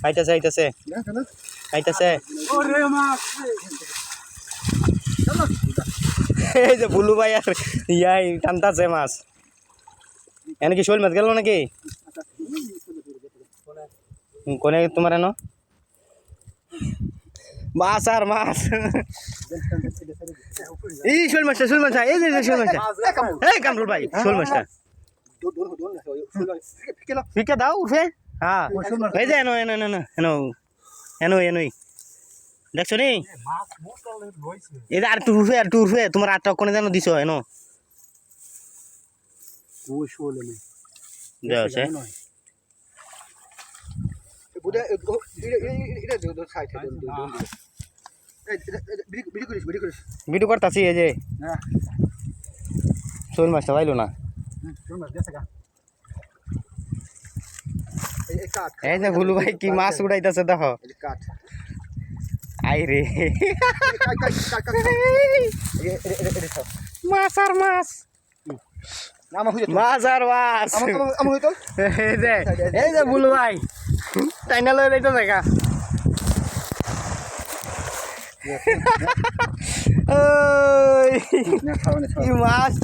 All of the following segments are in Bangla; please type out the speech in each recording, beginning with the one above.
আইতাছে আইতাছে আইতাছে এই যে বুলু ভাই আর ইয়াই টানতাছে মাছ এনে কি শোল মাছ গেল নাকি কোনে তোমার এনো মাছ আর মাছ এই শোল মাছটা এই যে শোল মাছটা এই কামরুল ভাই শোল মাছটা ফিকে দাও উঠে হ্যাঁ এই যে এনো এনো এনো এনো এনো এনোই দেখছো নি এই যে আর টু উঠে তোমার আটটা কোনে যেন দিছো এনো দেওয়া আছে ভিডিও করতেছি এই যে শোল মাছটা পাইলো না এই যে ভুলু ভাই কি মাছ উড়াইতেছে দেখো আই রে মাছ আর মাছ মাছ আর মাছ এই যে ভুলু ভাই টাইনা লয়ে যাইতো দেখা মাছ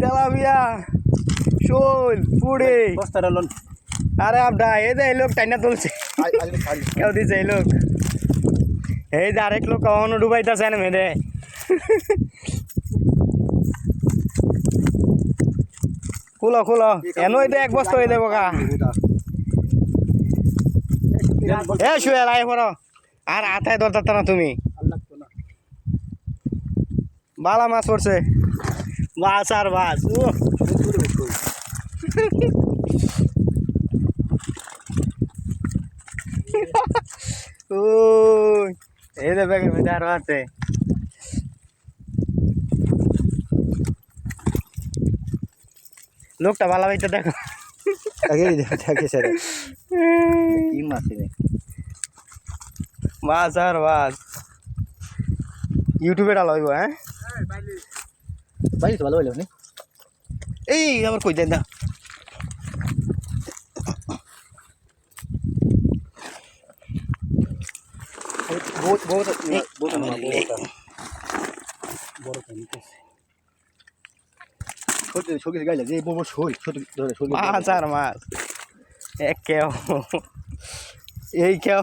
তেলাপিয়া শোল পুড়ে আরে আপডা এই যে এই লোক টাইনা তুলছে কেউ দিছে এই লোক এই যে আরেক লোক কখনো ডুবাইতেছে না মেয়েদে খুলো খুলো এনো এটা এক বস্তা হয়ে দেবো কা এ শুয়ে লাই পড়ো আর আথায় ধরতে না তুমি বালা মাছ পড়ছে মাছ আর মাছ ও এই যে ব্যাগের মধ্যে আরো আছে লোকটা ভালো হইতে দেখো মাছ আর মাছ ইউটিউবে ডাল হইব হ্যাঁ বাইরে তো ভালো হইল নি এই আবার কই দেন না মাছ আর মাছ এক কেউ এই কেউ